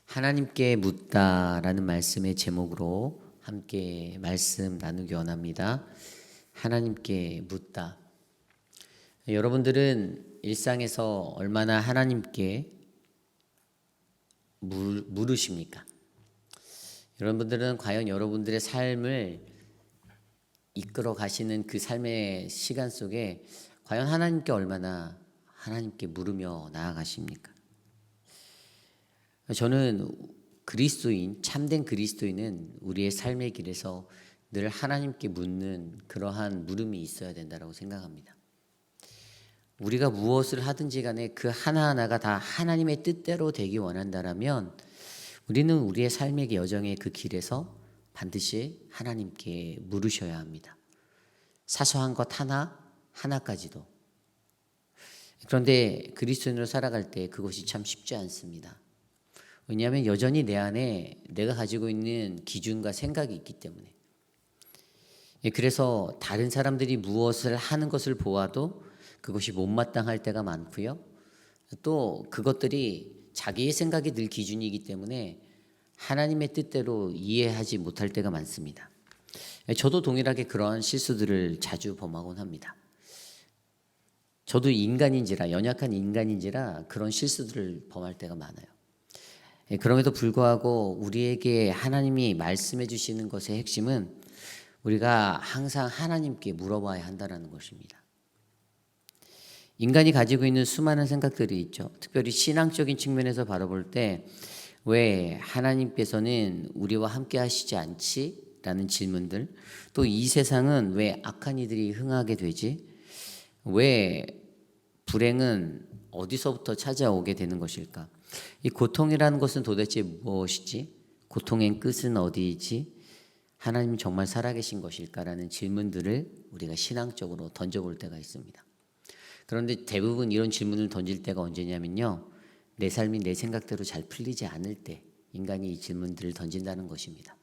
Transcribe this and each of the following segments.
하나님께 묻다라는 말씀의 제목으로 함께 말씀 나누기 원합니다. 하나님께 묻다. 여러분들은 일상에서 얼마나 하나님께 물으십니까? 여러분들은 과연 여러분들의 삶을 이끌어 가시는 그 삶의 시간 속에 과연 하나님께 얼마나 하나님께 물으며 나아가십니까? 저는 그리스도인, 참된 그리스도인은 우리의 삶의 길에서 늘 하나님께 묻는 그러한 물음이 있어야 된다고 생각합니다. 우리가 무엇을 하든지 간에 그 하나하나가 다 하나님의 뜻대로 되기 원한다면 우리는 우리의 삶의 여정의 그 길에서 반드시 하나님께 물으셔야 합니다. 사소한 것 하나까지도. 그런데 그리스도인으로 살아갈 때 그것이 참 쉽지 않습니다. 왜냐하면 여전히 내 안에 내가 가지고 있는 기준과 생각이 있기 때문에. 그래서 다른 사람들이 무엇을 하는 것을 보아도 그것이 못마땅할 때가 많고요. 또 그것들이 자기의 생각이 늘 기준이기 때문에 하나님의 뜻대로 이해하지 못할 때가 많습니다. 저도 동일하게 그러한 실수들을 자주 범하곤 합니다. 저도 인간인지라, 연약한 인간인지라 그런 실수들을 범할 때가 많아요. 그럼에도 불구하고 우리에게 하나님이 말씀해 주시는 것의 핵심은 우리가 항상 하나님께 물어봐야 한다는 것입니다. 인간이 가지고 있는 수많은 생각들이 있죠. 특별히 신앙적인 측면에서 바라볼 때 왜 하나님께서는 우리와 함께 하시지 않지? 라는 질문들, 또 이 세상은 왜 악한 이들이 흥하게 되지? 왜 불행은 어디서부터 찾아오게 되는 것일까? 이 고통이라는 것은 도대체 무엇이지? 고통의 끝은 어디이지? 하나님 정말 살아계신 것일까라는 질문들을 우리가 신앙적으로 던져볼 때가 있습니다. 그런데 대부분 이런 질문을 던질 때가 언제냐면요, 내 삶이 내 생각대로 잘 풀리지 않을 때 인간이 이 질문들을 던진다는 것입니다.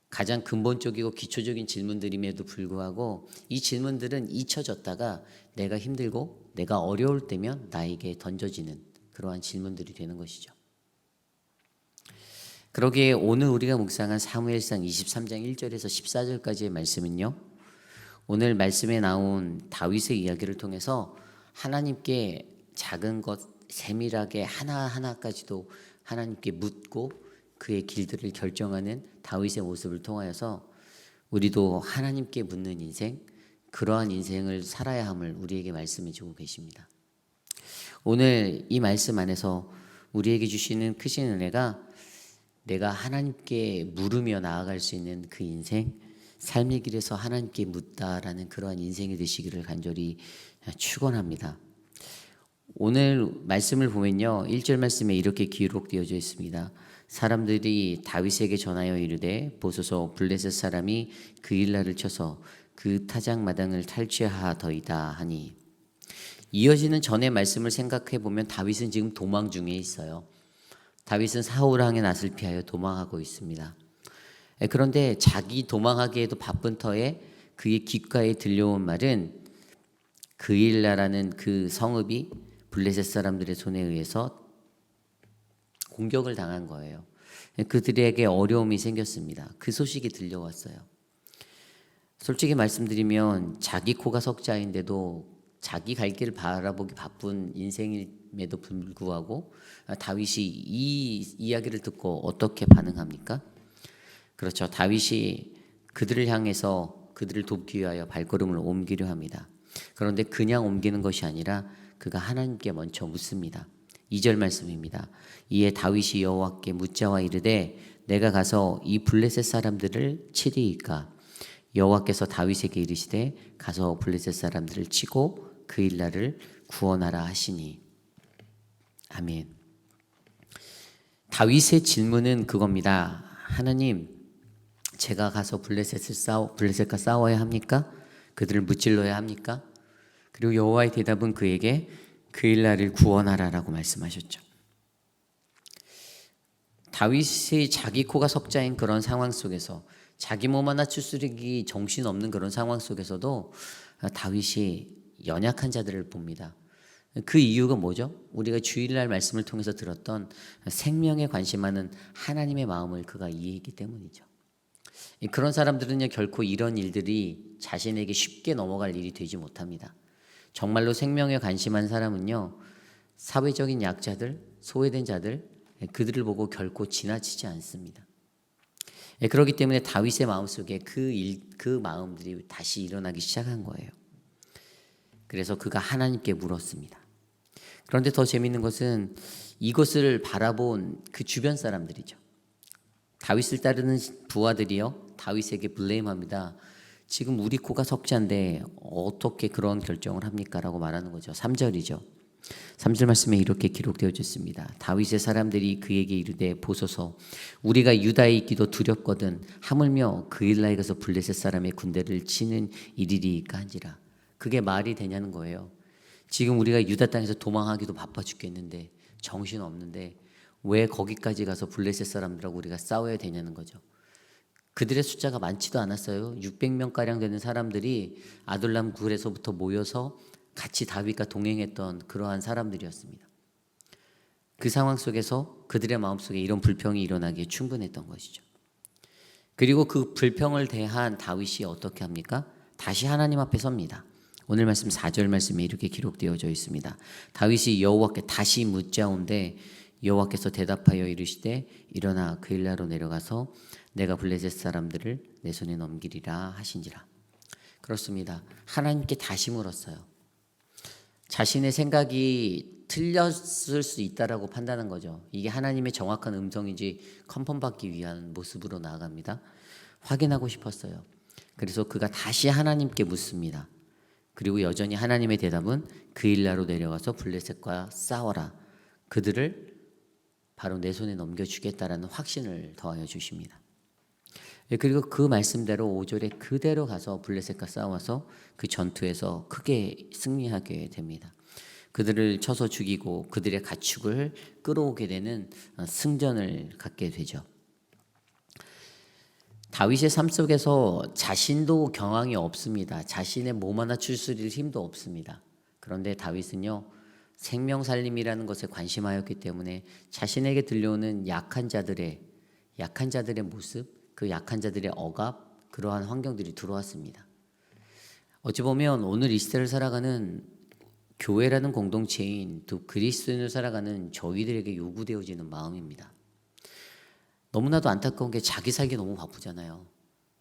가장 근본적이고 기초적인 질문들임에도 불구하고 이 질문들은 잊혀졌다가 내가 힘들고 내가 어려울 때면 나에게 던져지는 그러한 질문들이 되는 것이죠. 그러기에 오늘 우리가 묵상한 사무엘상 23장 1절에서 14절까지의 말씀은요, 오늘 말씀에 나온 다윗의 이야기를 통해서 하나님께 작은 것 세밀하게 하나하나까지도 하나님께 묻고 그의 길들을 결정하는 다윗의 모습을 통하여서 우리도 하나님께 묻는 인생, 그러한 인생을 살아야 함을 우리에게 말씀해 주고 계십니다. 오늘 이 말씀 안에서 우리에게 주시는 크신 은혜가 내가 하나님께 물으며 나아갈 수 있는 그 인생, 삶의 길에서 하나님께 묻다라는 그러한 인생이 되시기를 간절히 축원합니다. 오늘 말씀을 보면요, 1절 말씀에 이렇게 기록되어져 있습니다. 사람들이 다윗에게 전하여 이르되 보소서 블레셋 사람이 그 일날을 쳐서 그 타작 마당을 탈취하더이다 하니, 이어지는 전의 말씀을 생각해 보면 다윗은 지금 도망 중에 있어요. 다윗은 사울 왕의 낯을 피하여 도망하고 있습니다. 그런데 자기 도망하기에도 바쁜 터에 그의 귓가에 들려온 말은 그일라라는 그 성읍이 블레셋 사람들의 손에 의해서 공격을 당한 거예요. 그들에게 어려움이 생겼습니다. 그 소식이 들려왔어요. 솔직히 말씀드리면 자기 코가 석자인데도 자기 갈 길을 바라보기 바쁜 인생임에도 불구하고 다윗이 이 이야기를 듣고 어떻게 반응합니까? 그렇죠. 다윗이 그들을 향해서 그들을 돕기 위하여 발걸음을 옮기려 합니다. 그런데 그냥 옮기는 것이 아니라 그가 하나님께 먼저 묻습니다. 2절 말씀입니다. 이에 다윗이 여호와께 묻자와 이르되 내가 가서 이 블레셋 사람들을 치리이까? 여호와께서 다윗에게 이르시되 가서 블레셋 사람들을 치고 그 일날을 구원하라 하시니. 아멘. 다윗의 질문은 그겁니다. 하나님, 제가 가서 블레셋과 싸워야 합니까? 그들을 무찔러야 합니까? 그리고 여호와의 대답은 그에게 그 일날을 구원하라라고 말씀하셨죠. 다윗이 자기 코가 석자인 그런 상황 속에서 자기 몸 하나 추스르기 정신없는 그런 상황 속에서도 다윗이 연약한 자들을 봅니다. 그 이유가 뭐죠? 우리가 주일날 말씀을 통해서 들었던 생명에 관심하는 하나님의 마음을 그가 이해했기 때문이죠. 그런 사람들은요, 결코 이런 일들이 자신에게 쉽게 넘어갈 일이 되지 못합니다. 정말로 생명에 관심한 사람은요, 사회적인 약자들, 소외된 자들, 그들을 보고 결코 지나치지 않습니다. 그렇기 때문에 다윗의 마음속에 그 마음들이 다시 일어나기 시작한 거예요. 그래서 그가 하나님께 물었습니다. 그런데 더 재미있는 것은 이것을 바라본 그 주변 사람들이죠. 다윗을 따르는 부하들이요, 다윗에게 블레임합니다. 지금 우리 코가 석자인데 어떻게 그런 결정을 합니까? 라고 말하는 거죠. 3절이죠. 3절 말씀에 이렇게 기록되어 있습니다. 다윗의 사람들이 그에게 이르되 보소서 우리가 유다에 있기도 두렵거든 하물며 그일라에 가서 블레셋 사람의 군대를 치는 일이리까 한지라. 그게 말이 되냐는 거예요. 지금 우리가 유다 땅에서 도망하기도 바빠 죽겠는데 정신 없는데 왜 거기까지 가서 블레셋 사람들하고 우리가 싸워야 되냐는 거죠. 그들의 숫자가 많지도 않았어요. 600명가량 되는 사람들이 아둘람 굴에서부터 모여서 같이 다윗과 동행했던 그러한 사람들이었습니다. 그 상황 속에서 그들의 마음속에 이런 불평이 일어나기에 충분했던 것이죠. 그리고 그 불평을 대한 다윗이 어떻게 합니까? 다시 하나님 앞에 섭니다. 오늘 말씀 4절 말씀에 이렇게 기록되어져 있습니다. 다윗이 여호와께 다시 묻자온데 여호와께서 대답하여 이르시되 일어나 그일라로 내려가서 내가 블레셋 사람들을 내 손에 넘기리라 하신지라. 그렇습니다. 하나님께 다시 물었어요. 자신의 생각이 틀렸을 수 있다라고 판단한 거죠. 이게 하나님의 정확한 음성인지 컨펌받기 위한 모습으로 나아갑니다. 확인하고 싶었어요. 그래서 그가 다시 하나님께 묻습니다. 그리고 여전히 하나님의 대답은 그일라로 내려가서 블레셋과 싸워라. 그들을 바로 내 손에 넘겨주겠다라는 확신을 더하여 주십니다. 그리고 그 말씀대로 5절에 그대로 가서 블레셋과 싸워서 그 전투에서 크게 승리하게 됩니다. 그들을 쳐서 죽이고 그들의 가축을 끌어오게 되는 승전을 갖게 되죠. 다윗의 삶 속에서 자신도 경황이 없습니다. 자신의 몸 하나 추스릴 힘도 없습니다. 그런데 다윗은요, 생명살림이라는 것에 관심하였기 때문에 자신에게 들려오는 약한 자들의 모습, 그 약한 자들의 억압, 그러한 환경들이 들어왔습니다. 어찌 보면 오늘 이 시대를 살아가는 교회라는 공동체인 또 그리스도인을 살아가는 저희들에게 요구되어지는 마음입니다. 너무나도 안타까운 게 자기 살기 너무 바쁘잖아요.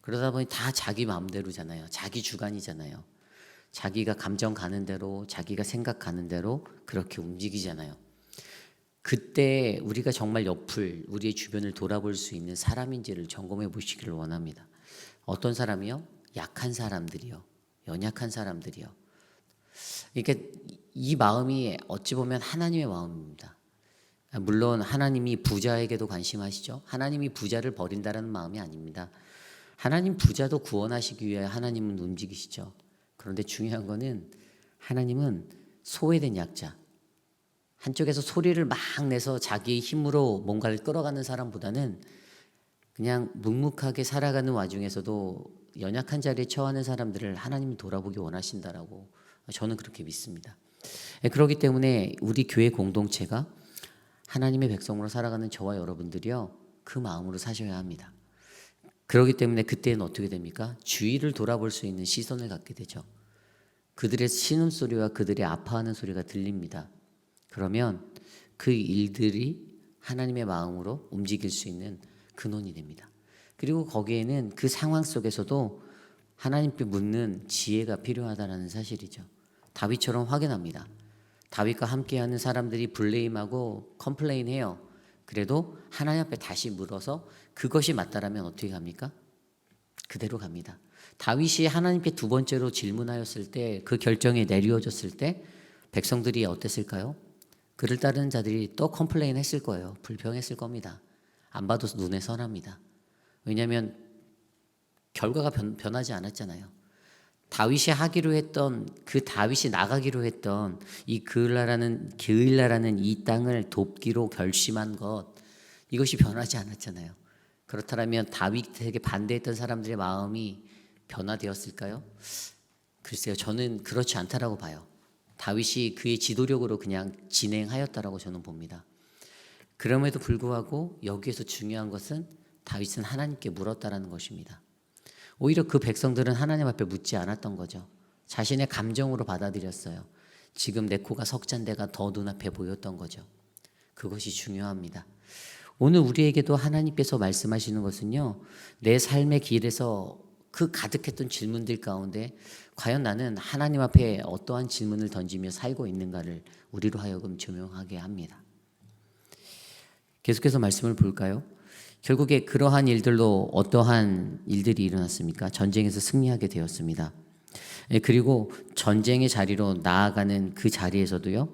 그러다 보니 다 자기 마음대로잖아요. 자기 주관이잖아요. 자기가 감정 가는 대로, 자기가 생각 가는 대로 그렇게 움직이잖아요. 그때 우리가 정말 옆을, 우리의 주변을 돌아볼 수 있는 사람인지를 점검해 보시기를 원합니다. 어떤 사람이요? 약한 사람들이요. 연약한 사람들이요. 그러니까 이 마음이 어찌 보면 하나님의 마음입니다. 물론 하나님이 부자에게도 관심하시죠. 하나님이 부자를 버린다는 마음이 아닙니다. 하나님 부자도 구원하시기 위해 하나님은 움직이시죠. 그런데 중요한 거는 하나님은 소외된 약자, 한쪽에서 소리를 막 내서 자기의 힘으로 뭔가를 끌어가는 사람보다는 그냥 묵묵하게 살아가는 와중에서도 연약한 자리에 처하는 사람들을 하나님이 돌아보기 원하신다라고 저는 그렇게 믿습니다. 그렇기 때문에 우리 교회 공동체가 하나님의 백성으로 살아가는 저와 여러분들이요, 그 마음으로 사셔야 합니다. 그렇기 때문에 그때는 어떻게 됩니까? 주위를 돌아볼 수 있는 시선을 갖게 되죠. 그들의 신음소리와 그들의 아파하는 소리가 들립니다. 그러면 그 일들이 하나님의 마음으로 움직일 수 있는 근원이 됩니다. 그리고 거기에는 그 상황 속에서도 하나님께 묻는 지혜가 필요하다는 사실이죠. 다윗처럼 확인합니다. 다윗과 함께하는 사람들이 블레임하고 컴플레인해요. 그래도 하나님 앞에 다시 물어서 그것이 맞다라면 어떻게 합니까? 그대로 갑니다. 다윗이 하나님께 두 번째로 질문하였을 때, 그 결정이 내려졌을 때 백성들이 어땠을까요? 그를 따르는 자들이 또 컴플레인 했을 거예요. 불평했을 겁니다. 안 봐도 눈에 선합니다. 왜냐하면 결과가 변하지 않았잖아요. 다윗이 하기로 했던, 그 다윗이 나가기로 했던 이 그일라라는 이 땅을 돕기로 결심한 것, 이것이 변하지 않았잖아요. 그렇다면 다윗에게 반대했던 사람들의 마음이 변화되었을까요? 글쎄요, 저는 그렇지 않다라고 봐요. 다윗이 그의 지도력으로 그냥 진행하였다라고 저는 봅니다. 그럼에도 불구하고 여기에서 중요한 것은 다윗은 하나님께 물었다라는 것입니다. 오히려 그 백성들은 하나님 앞에 묻지 않았던 거죠. 자신의 감정으로 받아들였어요. 지금 내 코가 석잔대가 더 눈앞에 보였던 거죠. 그것이 중요합니다. 오늘 우리에게도 하나님께서 말씀하시는 것은요, 내 삶의 길에서 그 가득했던 질문들 가운데 과연 나는 하나님 앞에 어떠한 질문을 던지며 살고 있는가를 우리로 하여금 조명하게 합니다. 계속해서 말씀을 볼까요? 결국에 그러한 일들로 어떠한 일들이 일어났습니까? 전쟁에서 승리하게 되었습니다. 그리고 전쟁의 자리로 나아가는 그 자리에서도요,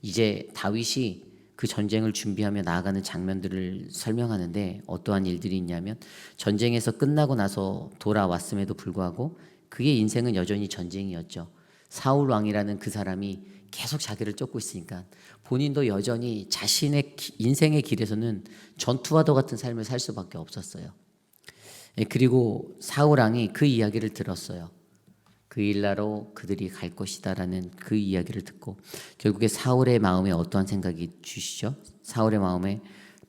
이제 다윗이 그 전쟁을 준비하며 나아가는 장면들을 설명하는데 어떠한 일들이 있냐면, 전쟁에서 끝나고 나서 돌아왔음에도 불구하고 그의 인생은 여전히 전쟁이었죠. 사울 왕이라는 그 사람이 계속 자기를 쫓고 있으니까 본인도 여전히 자신의 인생의 길에서는 전투와도 같은 삶을 살 수밖에 없었어요. 그리고 사울 왕이 그 이야기를 들었어요. 그 일나로 그들이 갈 것이다라는 그 이야기를 듣고 결국에 사울의 마음에 어떠한 생각이 주시죠? 사울의 마음에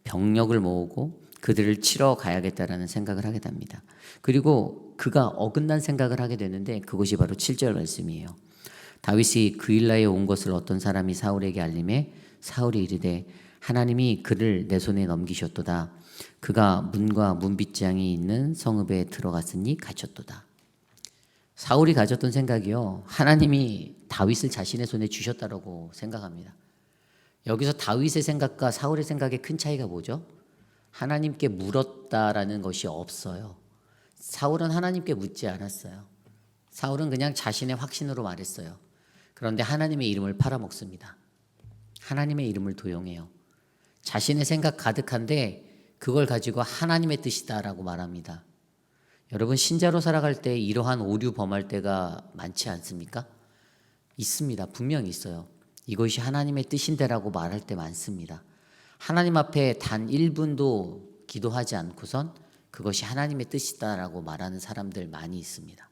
병력을 모으고 그들을 치러 가야겠다라는 생각을 하게 됩니다. 그리고 그가 어긋난 생각을 하게 되는데 그것이 바로 7절 말씀이에요. 다윗이 그일라에 온 것을 어떤 사람이 사울에게 알림해 사울이 이르되 하나님이 그를 내 손에 넘기셨도다. 그가 문과 문빗장이 있는 성읍에 들어갔으니 갇혔도다. 사울이 가졌던 생각이요, 하나님이 다윗을 자신의 손에 주셨다라고 생각합니다. 여기서 다윗의 생각과 사울의 생각의 큰 차이가 뭐죠? 하나님께 물었다라는 것이 없어요. 사울은 하나님께 묻지 않았어요. 사울은 그냥 자신의 확신으로 말했어요. 그런데 하나님의 이름을 팔아먹습니다. 하나님의 이름을 도용해요. 자신의 생각 가득한데 그걸 가지고 하나님의 뜻이다라고 말합니다. 여러분, 신자로 살아갈 때 이러한 오류 범할 때가 많지 않습니까? 있습니다. 분명히 있어요. 이것이 하나님의 뜻인데라고 말할 때 많습니다. 하나님 앞에 단 1분도 기도하지 않고선 그것이 하나님의 뜻이다라고 말하는 사람들 많이 있습니다.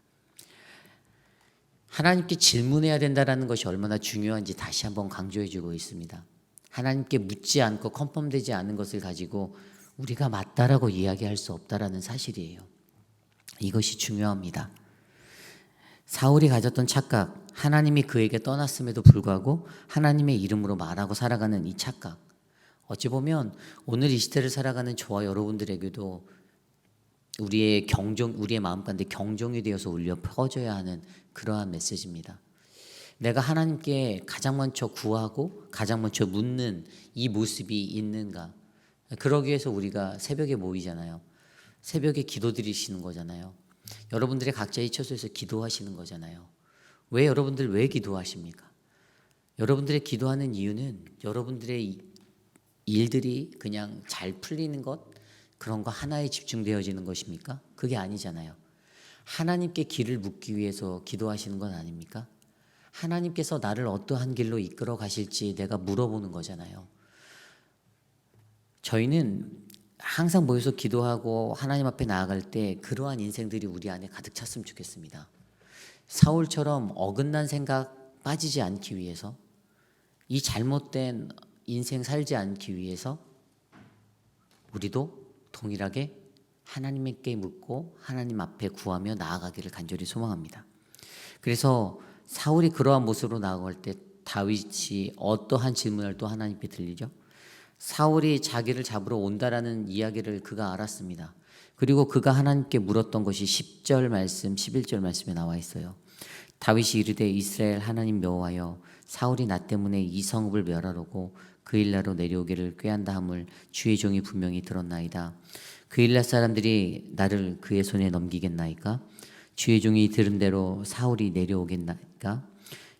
하나님께 질문해야 된다는 것이 얼마나 중요한지 다시 한번 강조해주고 있습니다. 하나님께 묻지 않고 컨펌되지 않은 것을 가지고 우리가 맞다라고 이야기할 수 없다라는 사실이에요. 이것이 중요합니다. 사울이 가졌던 착각, 하나님이 그에게 떠났음에도 불구하고 하나님의 이름으로 말하고 살아가는 이 착각, 어찌 보면 오늘 이 시대를 살아가는 저와 여러분들에게도 우리의 마음 가운데 경종이 되어서 울려 퍼져야 하는 그러한 메시지입니다. 내가 하나님께 가장 먼저 구하고 가장 먼저 묻는 이 모습이 있는가? 그러기 위해서 우리가 새벽에 모이잖아요. 새벽에 기도 드리시는 거잖아요. 여러분들의 각자의 처소에서 기도하시는 거잖아요. 여러분들 왜 기도하십니까? 여러분들의 기도하는 이유는 여러분들의 일들이 그냥 잘 풀리는 것, 그런 거 하나에 집중되어지는 것입니까? 그게 아니잖아요. 하나님께 길을 묻기 위해서 기도하시는 건 아닙니까? 하나님께서 나를 어떠한 길로 이끌어 가실지 내가 물어보는 거잖아요. 저희는 항상 모여서 기도하고 하나님 앞에 나아갈 때 그러한 인생들이 우리 안에 가득 찼으면 좋겠습니다. 사울처럼 어긋난 생각 빠지지 않기 위해서, 이 잘못된 인생 살지 않기 위해서 우리도 동일하게 하나님께 묻고 하나님 앞에 구하며 나아가기를 간절히 소망합니다. 그래서 사울이 그러한 모습으로 나아갈 때 다윗이 어떠한 질문을 또 하나님께 들리죠? 사울이 자기를 잡으러 온다라는 이야기를 그가 알았습니다. 그리고 그가 하나님께 물었던 것이 10절 말씀, 11절 말씀에 나와 있어요. 다윗이 이르되 이스라엘 하나님 여호와여, 사울이 나 때문에 이 성읍을 멸하려고 그일라로 내려오기를 꾀한다 함을 주의 종이 분명히 들었나이다. 그일라 사람들이 나를 그의 손에 넘기겠나이까? 주의 종이 들은 대로 사울이 내려오겠나이까?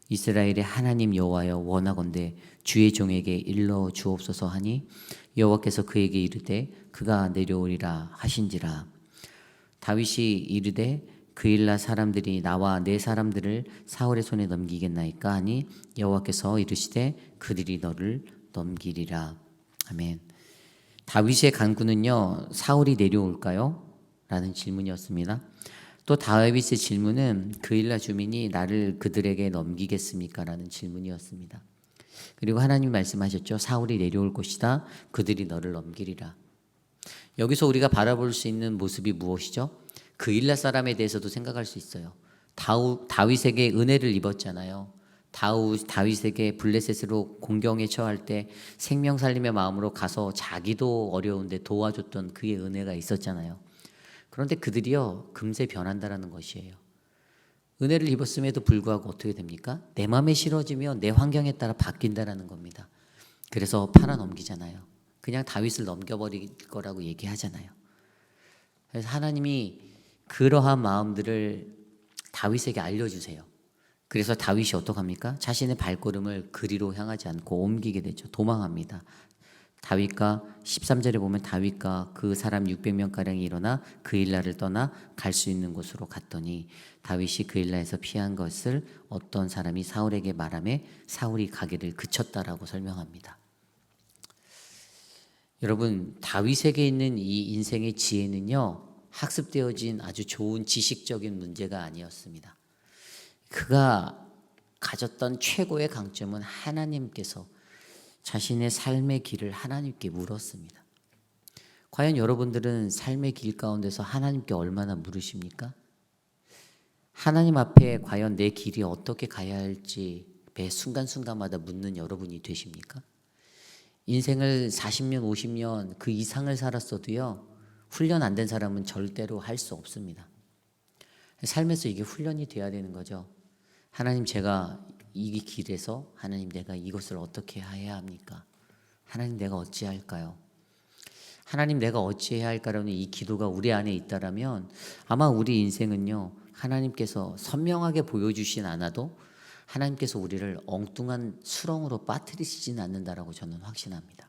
이스라엘의 하나님 여호와여, 원하건대 주의 종에게 일러 주옵소서 하니 여호와께서 그에게 이르되 그가 내려오리라 하신지라. 다윗이 이르되 그일라 사람들이 나와 내 사람들을 사울의 손에 넘기겠나이까 하니 여호와께서 이르시되 그들이 너를 넘기리라. 아멘. 다윗의 간구는요, 사울이 내려올까요? 라는 질문이었습니다. 또 다윗의 질문은 그일라 주민이 나를 그들에게 넘기겠습니까? 라는 질문이었습니다. 그리고 하나님 말씀하셨죠. 사울이 내려올 것이다. 그들이 너를 넘기리라. 여기서 우리가 바라볼 수 있는 모습이 무엇이죠? 그일라 사람에 대해서도 생각할 수 있어요. 다윗에게 은혜를 입었잖아요. 다윗에게 블레셋으로 공경에 처할 때 생명살림의 마음으로 가서 자기도 어려운데 도와줬던 그의 은혜가 있었잖아요. 그런데 그들이요 금세 변한다라는 것이에요. 은혜를 입었음에도 불구하고 어떻게 됩니까? 내 마음에 싫어지면 내 환경에 따라 바뀐다라는 겁니다. 그래서 팔아넘기잖아요. 그냥 다윗을 넘겨버릴 거라고 얘기하잖아요. 그래서 하나님이 그러한 마음들을 다윗에게 알려주세요. 그래서 다윗이 어떡합니까? 자신의 발걸음을 그리로 향하지 않고 옮기게 되죠. 도망합니다. 다윗과 13절에 보면 다윗과 그 사람 600명가량이 일어나 그일라를 떠나 갈 수 있는 곳으로 갔더니 다윗이 그일라에서 피한 것을 어떤 사람이 사울에게 말하며 사울이 가기를 그쳤다라고 설명합니다. 여러분, 다윗에게 있는 이 인생의 지혜는요, 학습되어진 아주 좋은 지식적인 문제가 아니었습니다. 그가 가졌던 최고의 강점은 하나님께서 자신의 삶의 길을 하나님께 물었습니다. 과연 여러분들은 삶의 길 가운데서 하나님께 얼마나 물으십니까? 하나님 앞에 과연 내 길이 어떻게 가야 할지 매 순간순간마다 묻는 여러분이 되십니까? 인생을 40년, 50년 그 이상을 살았어도요, 훈련 안 된 사람은 절대로 할 수 없습니다. 삶에서 이게 훈련이 돼야 되는 거죠. 하나님, 제가 이 길에서 하나님 내가 이것을 어떻게 해야 합니까? 하나님 내가 어찌할까요? 하나님 내가 어찌해야 할까라는 이 기도가 우리 안에 있다라면 아마 우리 인생은요, 하나님께서 선명하게 보여주진 않아도 하나님께서 우리를 엉뚱한 수렁으로 빠뜨리시진 않는다라고 저는 확신합니다.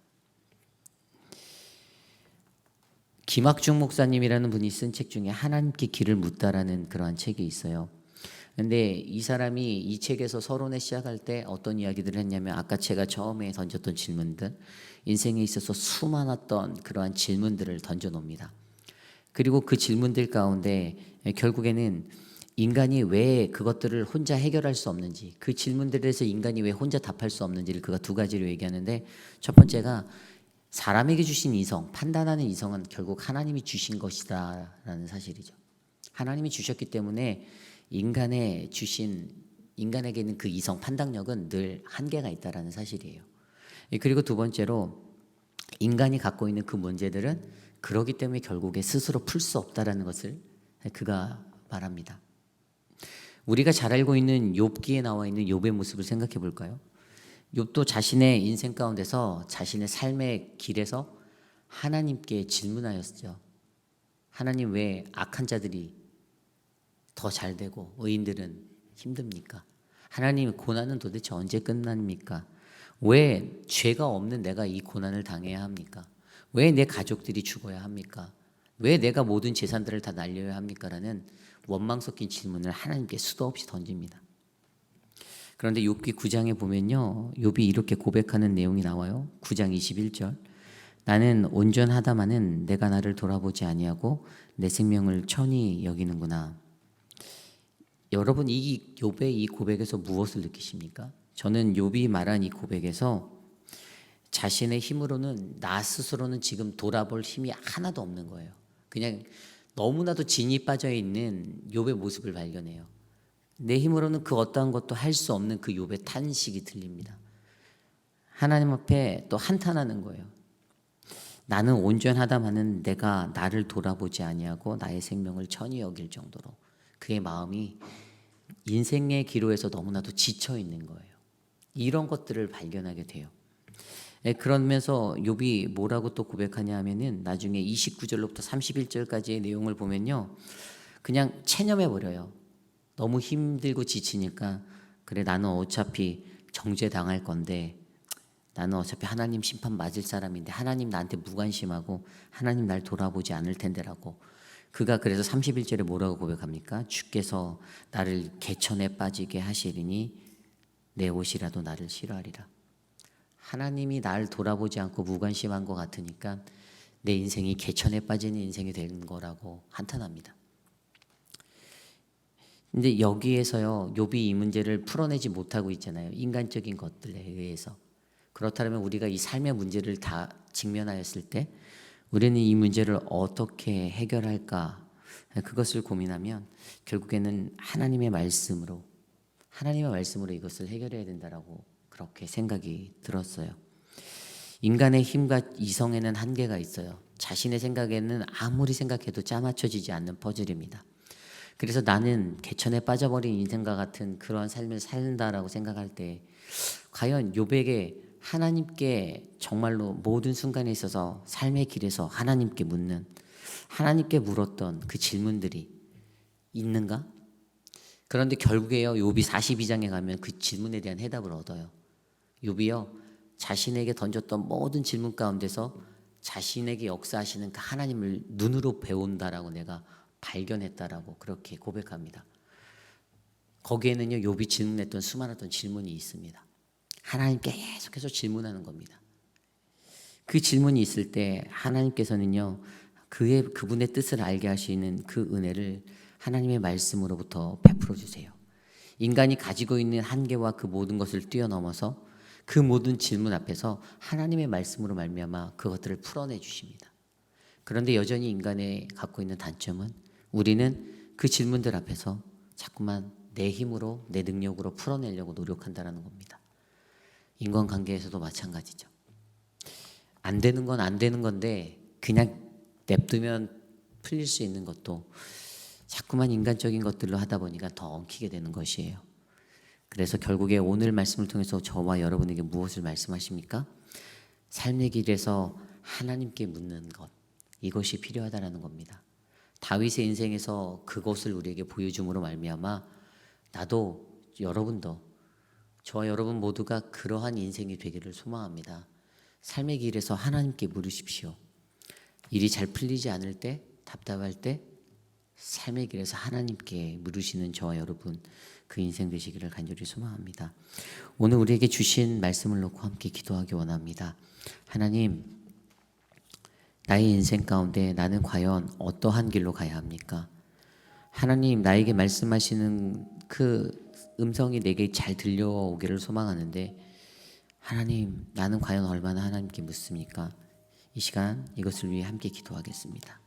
김학중 목사님이라는 분이 쓴 책 중에 하나님께 길을 묻다라는 그러한 책이 있어요. 근데 이 사람이 이 책에서 서론에 시작할 때 어떤 이야기들을 했냐면 아까 제가 처음에 던졌던 질문들, 인생에 있어서 수많았던 그러한 질문들을 던져놉니다. 그리고 그 질문들 가운데 결국에는 인간이 왜 그것들을 혼자 해결할 수 없는지, 그 질문들에 대해서 인간이 왜 혼자 답할 수 없는지를 그가 두 가지로 얘기하는데, 첫 번째가 사람에게 주신 이성, 판단하는 이성은 결국 하나님이 주신 것이다 라는 사실이죠. 하나님이 주셨기 때문에 인간에게 있는 그 이성, 판단력은 늘 한계가 있다라는 사실이에요. 그리고 두 번째로 인간이 갖고 있는 그 문제들은 그러기 때문에 결국에 스스로 풀 수 없다라는 것을 그가 말합니다. 우리가 잘 알고 있는 욥기에 나와 있는 욥의 모습을 생각해 볼까요? 욥도 자신의 인생 가운데서 자신의 삶의 길에서 하나님께 질문하였죠. 하나님, 왜 악한 자들이 더 잘 되고 의인들은 힘듭니까? 하나님, 고난은 도대체 언제 끝납니까? 왜 죄가 없는 내가 이 고난을 당해야 합니까? 왜 내 가족들이 죽어야 합니까? 왜 내가 모든 재산들을 다 날려야 합니까? 라는 원망 섞인 질문을 하나님께 수도 없이 던집니다. 그런데 욥기 9장에 보면요, 욥이 이렇게 고백하는 내용이 나와요. 9장 21절. 나는 온전하다마는 내가 나를 돌아보지 아니하고 내 생명을 천히 여기는구나. 여러분, 이 욥의 이 고백에서 무엇을 느끼십니까? 저는 욥이 말한 이 고백에서 자신의 힘으로는, 나 스스로는 지금 돌아볼 힘이 하나도 없는 거예요. 그냥 너무나도 진이 빠져 있는 욥의 모습을 발견해요. 내 힘으로는 그 어떠한 것도 할 수 없는 그 욥의 탄식이 들립니다. 하나님 앞에 또 한탄하는 거예요. 나는 온전하다마는 내가 나를 돌아보지 아니하고 나의 생명을 천히 여길 정도로 그의 마음이 인생의 기로에서 너무나도 지쳐 있는 거예요. 이런 것들을 발견하게 돼요. 그러면서 욥이 뭐라고 또 고백하냐 하면은 나중에 29절로부터 31절까지의 내용을 보면요, 그냥 체념해 버려요. 너무 힘들고 지치니까 그래, 나는 어차피 정죄당할 건데, 나는 어차피 하나님 심판 맞을 사람인데 하나님 나한테 무관심하고 하나님 날 돌아보지 않을 텐데라고. 그가 그래서 31절에 뭐라고 고백합니까? 주께서 나를 개천에 빠지게 하시리니 내 옷이라도 나를 싫어하리라. 하나님이 날 돌아보지 않고 무관심한 것 같으니까 내 인생이 개천에 빠지는 인생이 되는 거라고 한탄합니다. 근데 여기에서요, 욥이 이 문제를 풀어내지 못하고 있잖아요. 인간적인 것들에 의해서. 그렇다면 우리가 이 삶의 문제를 다 직면하였을 때 우리는 이 문제를 어떻게 해결할까? 그것을 고민하면 결국에는 하나님의 말씀으로 이것을 해결해야 된다라고 그렇게 생각이 들었어요. 인간의 힘과 이성에는 한계가 있어요. 자신의 생각에는 아무리 생각해도 짜맞춰지지 않는 퍼즐입니다. 그래서 나는 개천에 빠져버린 인생과 같은 그러한 삶을 살다라고 생각할 때 과연 욥에게 하나님께 정말로 모든 순간에 있어서 삶의 길에서 하나님께 물었던 그 질문들이 있는가? 그런데 결국에요, 욥이 42장에 가면 그 질문에 대한 해답을 얻어요. 욥이요, 자신에게 던졌던 모든 질문 가운데서 자신에게 역사하시는 그 하나님을 눈으로 배운다라고 내가 발견했다라고 그렇게 고백합니다. 거기에는요, 욥이 질문했던 수많았던 질문이 있습니다. 하나님께 계속해서 질문하는 겁니다. 그 질문이 있을 때 하나님께서는요, 그분의 뜻을 알게 하시는 그 은혜를 하나님의 말씀으로부터 베풀어 주세요. 인간이 가지고 있는 한계와 그 모든 것을 뛰어넘어서 그 모든 질문 앞에서 하나님의 말씀으로 말미암아 그것들을 풀어내 주십니다. 그런데 여전히 인간의 갖고 있는 단점은 우리는 그 질문들 앞에서 자꾸만 내 힘으로 내 능력으로 풀어내려고 노력한다는 겁니다. 인간관계에서도 마찬가지죠. 안 되는 건 안 되는 건데 그냥 냅두면 풀릴 수 있는 것도 자꾸만 인간적인 것들로 하다 보니까 더 엉키게 되는 것이에요. 그래서 결국에 오늘 말씀을 통해서 저와 여러분에게 무엇을 말씀하십니까? 삶의 길에서 하나님께 묻는 것, 이것이 필요하다는 겁니다. 다윗의 인생에서 그것을 우리에게 보여줌으로 말미암아 나도 여러분도 저와 여러분 모두가 그러한 인생이 되기를 소망합니다. 삶의 길에서 하나님께 물으십시오. 일이 잘 풀리지 않을 때, 답답할 때 삶의 길에서 하나님께 물으시는 저와 여러분 그 인생 되시기를 간절히 소망합니다. 오늘 우리에게 주신 말씀을 놓고 함께 기도하기 원합니다. 하나님, 나의 인생 가운데 나는 과연 어떠한 길로 가야 합니까? 하나님, 나에게 말씀하시는 그 음성이 내게 잘 들려오기를 소망하는데 하나님, 나는 과연 얼마나 하나님께 묻습니까? 이 시간 이것을 위해 함께 기도하겠습니다.